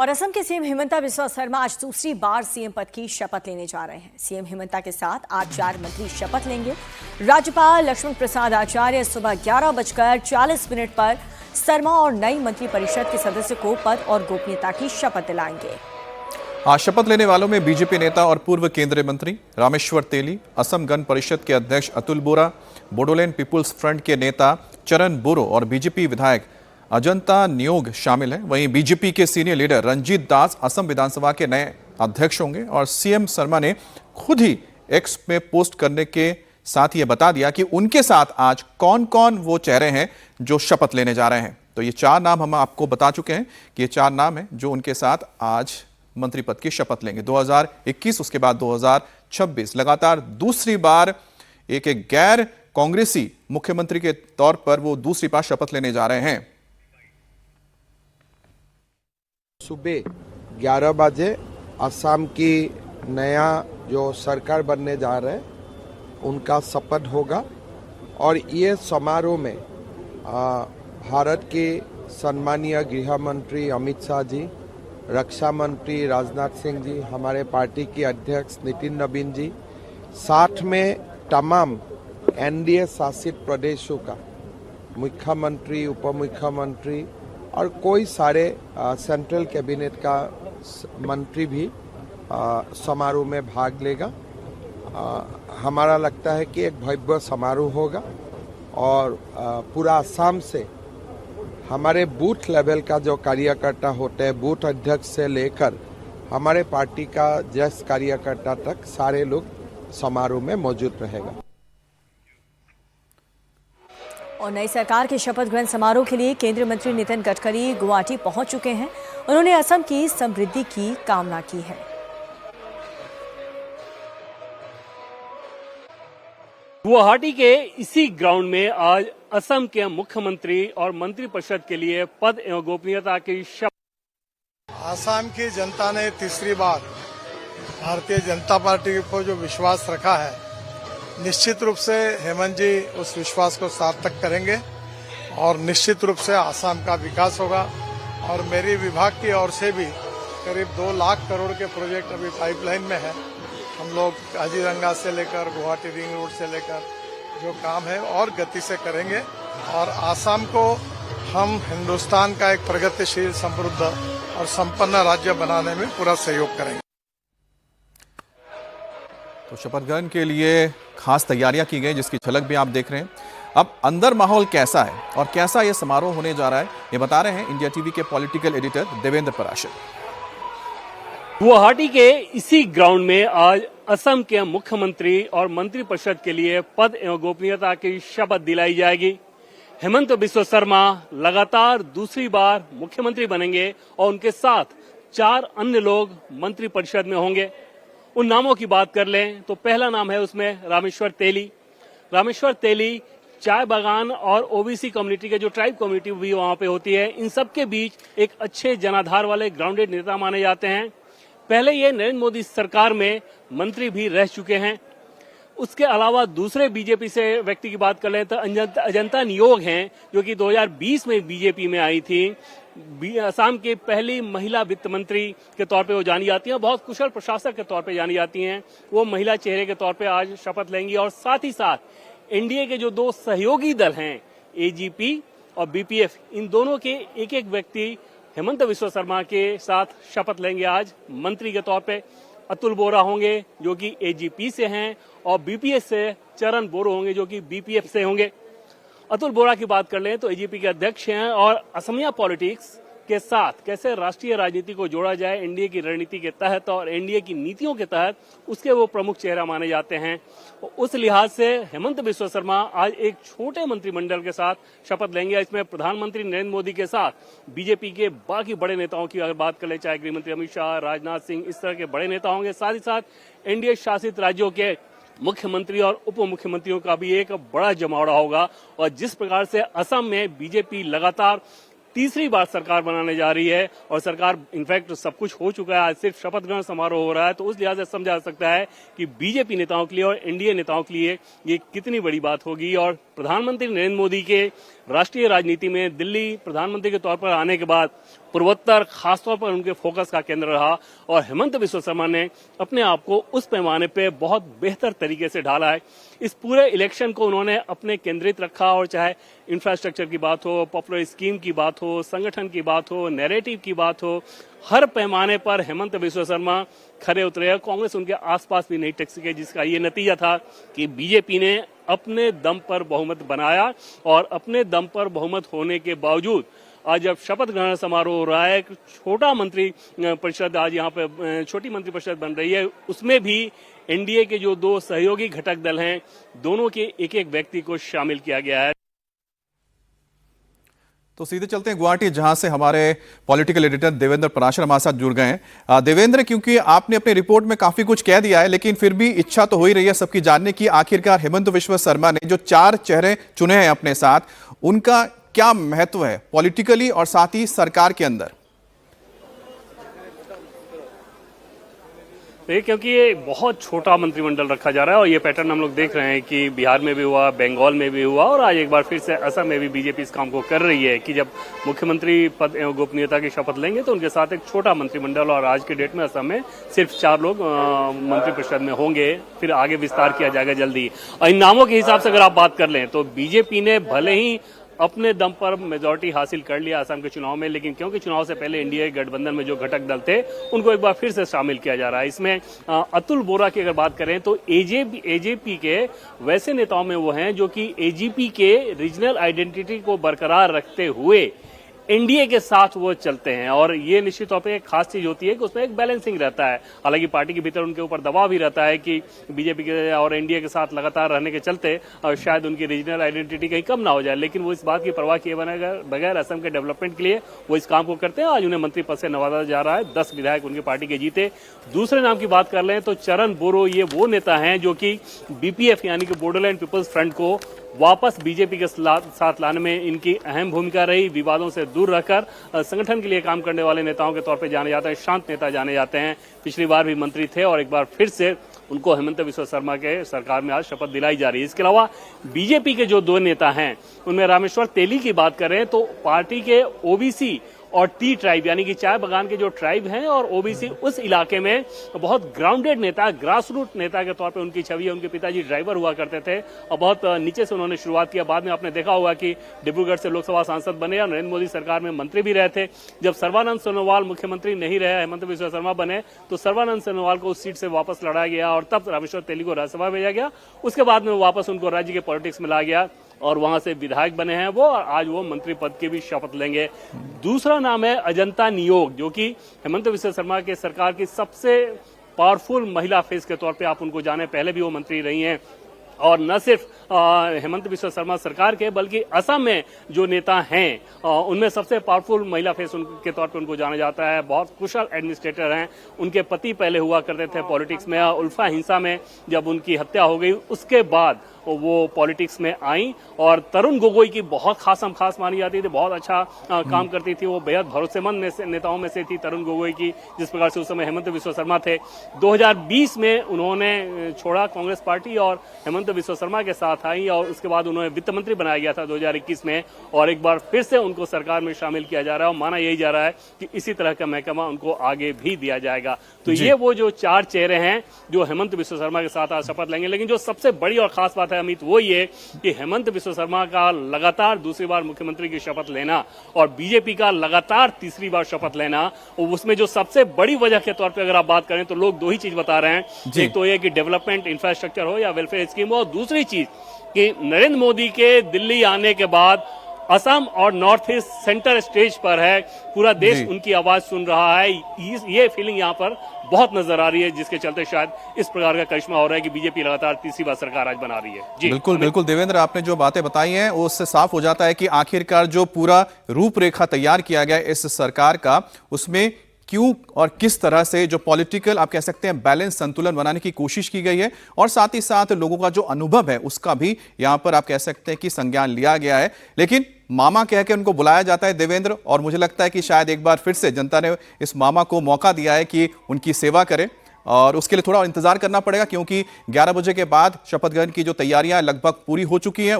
और असम के सीएम हिमंता बिस्वा शर्मा आज दूसरी बार सीएम पद की शपथ लेने जा रहे हैं। सीएम हिमंता के साथ आज 4 मंत्री शपथ लेंगे। राज्यपाल लक्ष्मण प्रसाद आचार्य सुबह 11:40 पर शर्मा और नई मंत्रिपरिषद के सदस्य को पद और गोपनीयता की शपथ दिलाएंगे। आज शपथ लेने वालों में बीजेपी नेता और पूर्व केंद्रीय मंत्री रामेश्वर तेली, असम गण परिषद के अध्यक्ष अतुल बोरा, बोडोलैंड पीपुल्स फ्रंट के नेता चरण बोरो और बीजेपी विधायक अजंता नियोग शामिल हैं। वहीं बीजेपी के सीनियर लीडर रंजीत दास असम विधानसभा के नए अध्यक्ष होंगे। और सीएम शर्मा ने खुद ही एक्स में पोस्ट करने के साथ ये बता दिया कि उनके साथ आज कौन कौन वो चेहरे हैं जो शपथ लेने जा रहे हैं। तो ये 4 नाम हम आपको बता चुके हैं कि ये 4 नाम हैं जो उनके साथ आज मंत्री पद की शपथ लेंगे। 2021 उसके बाद 2026 लगातार दूसरी बार एक गैर कांग्रेसी मुख्यमंत्री के तौर पर वो दूसरी बार शपथ लेने जा रहे हैं। सुबह 11 बजे असम की नया जो सरकार बनने जा रहे हैं उनका शपथ होगा। और ये समारोह में भारत के सम्मानीय गृह मंत्री अमित शाह जी, रक्षा मंत्री राजनाथ सिंह जी, हमारे पार्टी के अध्यक्ष नितिन नवीन जी, साथ में तमाम एनडीए शासित प्रदेशों का मुख्यमंत्री, उप मुख्यमंत्री और कोई सारे सेंट्रल कैबिनेट का मंत्री भी समारोह में भाग लेगा। हमारा लगता है कि एक भव्य समारोह होगा और पूरा असम से हमारे बूथ लेवल का जो कार्यकर्ता होते हैं, बूथ अध्यक्ष से लेकर हमारे पार्टी का ज्येष्ठ कार्यकर्ता तक सारे लोग समारोह में मौजूद रहेगा। और नई सरकार के शपथ ग्रहण समारोह के लिए केंद्रीय मंत्री नितिन गडकरी गुवाहाटी पहुंच चुके हैं। उन्होंने असम की समृद्धि की कामना की है। गुवाहाटी के इसी ग्राउंड में आज असम के मुख्यमंत्री और मंत्रिपरिषद के लिए पद एवं गोपनीयता की शपथ। असम की जनता ने तीसरी बार भारतीय जनता पार्टी पर जो विश्वास रखा है, निश्चित रूप से हेमंत जी उस विश्वास को सार्थक करेंगे और निश्चित रूप से असम का विकास होगा। और मेरी विभाग की ओर से भी करीब 2 लाख करोड़ के प्रोजेक्ट अभी पाइपलाइन में है। हम लोग काजीरंगा से लेकर गुवाहाटी रिंग रोड से लेकर जो काम है और गति से करेंगे और असम को हम हिंदुस्तान का एक प्रगतिशील, समृद्ध और संपन्न राज्य बनाने में पूरा सहयोग करेंगे। तो शपथ ग्रहण के लिए खास तैयारियां की गई, जिसकी झलक भी आप देख रहे हैं। अब अंदर माहौल कैसा है और कैसा यह समारोह होने जा रहा है, ये बता रहे हैं इंडिया टीवी के पॉलिटिकल एडिटर देवेंद्र पराशर। गुवाहाटी के इसी ग्राउंड में आज असम के मुख्यमंत्री और मंत्रिपरिषद के लिए पद एवं गोपनीयता की शपथ दिलाई जाएगी। हिमंता बिस्वा शर्मा लगातार दूसरी बार मुख्यमंत्री बनेंगे और उनके साथ 4 अन्य लोग मंत्रिपरिषद में होंगे। उन नामों की बात कर लें तो पहला नाम है उसमें रामेश्वर तेली। रामेश्वर तेली चाय बागान और ओबीसी कम्युनिटी के जो ट्राइब कम्युनिटी भी वहां पे होती है, इन सब के बीच एक अच्छे जनाधार वाले ग्राउंडेड नेता माने जाते हैं। पहले ये नरेंद्र मोदी सरकार में मंत्री भी रह चुके हैं। उसके अलावा दूसरे बीजेपी से व्यक्ति की बात कर लें तो अजंता नियोग हैं, जो कि 2020 में बीजेपी में आई थी। असम की पहली महिला वित्त मंत्री के तौर पे वो जानी जाती हैं, बहुत कुशल प्रशासक के तौर पे जानी जाती हैं। वो महिला चेहरे के तौर पे आज शपथ लेंगी और साथ ही साथ एनडीए के जो 2 सहयोगी दल हैं, एजीपी और बीपीएफ, इन दोनों के एक व्यक्ति हिमंता बिस्वा शर्मा के साथ शपथ लेंगे आज मंत्री के तौर पे। अतुल बोरा होंगे जो कि एजीपी से हैं और बीपीएफ से चरण बोरो होंगे जो कि बीपीएफ से होंगे। अतुल बोरा की बात कर लें तो एजीपी के अध्यक्ष हैं और असमिया पॉलिटिक्स के साथ कैसे राष्ट्रीय राजनीति को जोड़ा जाए एनडीए की रणनीति के तहत और एनडीए की नीतियों के तहत, उसके वो प्रमुख चेहरा माने जाते हैं। उस लिहाज से हिमंता बिस्वा शर्मा आज एक छोटे मंत्रिमंडल के साथ शपथ लेंगे। इसमें प्रधानमंत्री नरेंद्र मोदी के साथ बीजेपी के बाकी बड़े नेताओं की अगर बात कर ले, चाहे गृहमंत्री अमित शाह, राजनाथ सिंह, इस तरह के बड़े नेता होंगे। साथ ही साथ एनडीए शासित राज्यों के मुख्यमंत्री और उप मुख्यमंत्रियों का भी एक बड़ा जमावड़ा होगा। और जिस प्रकार से असम में बीजेपी लगातार तीसरी बार सरकार बनाने जा रही है और सरकार इनफैक्ट सब कुछ हो चुका है, आज सिर्फ शपथ ग्रहण समारोह हो रहा है। तो उस लिहाज से समझा जा सकता है कि बीजेपी नेताओं के लिए और एनडीए नेताओं के लिए ये कितनी बड़ी बात होगी। और प्रधानमंत्री नरेंद्र मोदी के राष्ट्रीय राजनीति में दिल्ली प्रधानमंत्री के तौर पर आने के बाद पूर्वोत्तर खासतौर पर उनके फोकस का केंद्र रहा और हेमंत बिस्वा शर्मा ने अपने आप को उस पैमाने पे बहुत बेहतर तरीके से ढाला है। इस पूरे इलेक्शन को उन्होंने अपने केंद्रित रखा और चाहे इंफ्रास्ट्रक्चर की बात हो, पॉपुलर स्कीम की बात हो, संगठन की बात हो, नैरेटिव की बात हो, हर पैमाने पर हेमंत बिस्वा शर्मा खरे उतरे। कांग्रेस उनके आसपास भी नहीं टिक सके, जिसका ये नतीजा था कि बीजेपी ने अपने दम पर बहुमत बनाया और अपने दम पर बहुमत होने के बावजूद आज जब शपथ ग्रहण समारोह हो रहा है, एक छोटा मंत्री परिषद आज यहाँ पे छोटी मंत्री परिषद बन रही है, उसमें भी एनडीए के जो दो सहयोगी घटक दल हैं, दोनों के एक एक व्यक्ति को शामिल किया गया है। तो सीधे चलते हैं गुवाहाटी, जहां से हमारे पॉलिटिकल एडिटर देवेंद्र पराशर हमारे साथ जुड़ गए हैं। देवेंद्र, क्योंकि आपने अपनी रिपोर्ट में काफी कुछ कह दिया है, लेकिन फिर भी इच्छा तो हो ही रही है सबकी जानने की, आखिरकार हेमंत बिस्वा शर्मा ने जो 4 चेहरे चुने हैं अपने साथ, उनका क्या महत्व है पॉलिटिकली और साथ ही सरकार के अंदर? क्योंकि ये बहुत छोटा मंत्रिमंडल रखा जा रहा है और ये पैटर्न हम लोग देख रहे हैं कि बिहार में भी हुआ, बंगाल में भी हुआ और आज एक बार फिर से असम में भी बीजेपी इस काम को कर रही है कि जब मुख्यमंत्री पद एवं गोपनीयता की शपथ लेंगे तो उनके साथ एक छोटा मंत्रिमंडल, और आज के डेट में असम में सिर्फ 4 लोग मंत्रिपरिषद में होंगे, फिर आगे विस्तार किया जाएगा जल्दी। और इन नामों के हिसाब से अगर आप बात कर लें तो बीजेपी ने भले ही अपने दम पर मेजॉरिटी हासिल कर लिया असम के चुनाव में, लेकिन क्योंकि चुनाव से पहले एनडीए गठबंधन में जो घटक दल थे उनको एक बार फिर से शामिल किया जा रहा है। इसमें अतुल बोरा की अगर बात करें तो एजेपी के वैसे नेताओं में वो हैं जो कि एजीपी के रीजनल आइडेंटिटी को बरकरार रखते हुए एनडीए के साथ वो चलते हैं और ये निश्चित तौर पे एक खास चीज होती है कि उसमें एक बैलेंसिंग रहता है। हालांकि पार्टी के भीतर उनके ऊपर दबाव भी रहता है कि बीजेपी के और एनडीए के साथ लगातार रहने के चलते शायद उनकी रीजनल आइडेंटिटी कहीं कम ना हो जाए, लेकिन वो इस बात की परवाह किए बगैर असम के डेवलपमेंट के लिए वो इस काम को करते हैं। आज उन्हें मंत्री पद से नवाजा जा रहा है, 10 विधायक उनकी पार्टी के जीते। दूसरे नाम की बात कर लें तो चरण बोरो, ये वो नेता हैं जो कि बीपीएफ यानी कि बोडोलैंड पीपल्स फ्रंट को वापस बीजेपी के साथ लाने में इनकी अहम भूमिका रही। विवादों से दूर रहकर संगठन के लिए काम करने वाले नेताओं के तौर पे जाने जाते हैं, शांत नेता जाने जाते हैं। पिछली बार भी मंत्री थे और एक बार फिर से उनको हेमंत बिस्वा शर्मा के सरकार में आज शपथ दिलाई जा रही है। इसके अलावा बीजेपी के जो 2 नेता हैं उनमें रामेश्वर तेली की बात करें तो पार्टी के ओबीसी और टी ट्राइब यानी कि चाय बगान के जो ट्राइब हैं और ओबीसी उस इलाके में बहुत ग्राउंडेड नेता, ग्रास रूट नेता के तौर पे उनकी छवि है। उनके पिताजी ड्राइवर हुआ करते थे और बहुत नीचे से उन्होंने शुरुआत किया। बाद में आपने देखा होगा कि डिब्रूगढ़ से लोकसभा सांसद बने और नरेंद्र मोदी सरकार में मंत्री भी रहे थे। जब सर्बानंद सोनोवाल मुख्यमंत्री नहीं रहे, हेमंत बिस्वा शर्मा बने, तो सर्बानंद सोनोवाल को उस सीट से वापस लड़ाया गया और तब रामेश्वर तेली को राज्यसभा भेजा गया। उसके बाद में वापस उनको राज्य के पॉलिटिक्स में लाया गया और वहां से विधायक बने हैं वो, और आज वो मंत्री पद की भी शपथ लेंगे। दूसरा नाम है अजंता नियोग, जो कि हेमंत बिस्वा शर्मा के सरकार की सबसे पावरफुल महिला फेस के तौर पे आप उनको जाने, पहले भी वो मंत्री रही हैं और न सिर्फ हेमंत बिस्वा शर्मा सरकार के बल्कि असम में जो नेता हैं उनमें सबसे पावरफुल महिला फेस के तौर पे उनको जाना जाता है। बहुत कुशल एडमिनिस्ट्रेटर हैं। उनके पति पहले हुआ करते थे पॉलिटिक्स में, उल्फा हिंसा में जब उनकी हत्या हो गई उसके बाद वो पॉलिटिक्स में आई और तरुण गोगोई की बहुत खास मानी जाती थी, बहुत अच्छा काम करती थी। वो बेहद भरोसेमंद नेताओं में से थी तरुण गोगोई की, जिस प्रकार से उस समय हेमंत बिस्वा शर्मा थे। 2020 में उन्होंने छोड़ा कांग्रेस पार्टी और हेमंत बिस्वा शर्मा के साथ आई और उसके बाद उन्होंने वित्त मंत्री बनाया गया था 2021 में और एक बार फिर से उनको सरकार में शामिल किया जा रहा है और माना यही जा रहा है कि इसी तरह का महकमा उनको आगे भी दिया जाएगा। तो ये वो जो 4 चेहरे हैं जो हेमंत बिस्वा शर्मा के साथ आज शपथ लेंगे। लेकिन जो सबसे बड़ी और खास बात है अमित, वो ये कि हेमंत बिस्वा शर्मा का लगातार दूसरी बार मुख्यमंत्री की शपथ लेना और बीजेपी का लगातार तीसरी बार शपथ लेना, उसमें जो सबसे बड़ी वजह के तौर पे अगर आप बात करें तो लोग 2 ही चीज बता रहे हैं। एक तो ये कि डेवलपमेंट इंफ्रास्ट्रक्चर हो या वेलफेयर स्कीम हो, और दूसरी चीज कि नरेंद्र मोदी के दिल्ली आने के बाद असम और नॉर्थ ईस्ट सेंटर स्टेज पर है, पूरा देश उनकी आवाज सुन रहा है। ये फीलिंग यहाँ पर बहुत नजर आ रही है, जिसके चलते शायद इस प्रकार का करिश्मा हो रहा है कि बीजेपी लगातार तीसरी बार सरकार आज बना रही है। जी बिल्कुल देवेंद्र, आपने जो बातें बताई हैं उससे साफ हो जाता है कि आखिरकार जो पूरा रूपरेखा तैयार किया गया इस सरकार का, उसमें क्यों और किस तरह से जो पॉलिटिकल आप कह सकते हैं बैलेंस संतुलन बनाने की कोशिश की गई है, और साथ ही साथ लोगों का जो अनुभव है उसका भी यहां पर आप कह सकते हैं कि संज्ञान लिया गया है। लेकिन मामा कह के उनको बुलाया जाता है देवेंद्र, और मुझे लगता है कि शायद एक बार फिर से जनता ने इस मामा को मौका दिया है कि उनकी सेवा करे, और उसके लिए थोड़ा इंतजार करना पड़ेगा क्योंकि 11 बजे के बाद शपथ ग्रहण की जो तैयारियां लगभग पूरी हो चुकी हैं।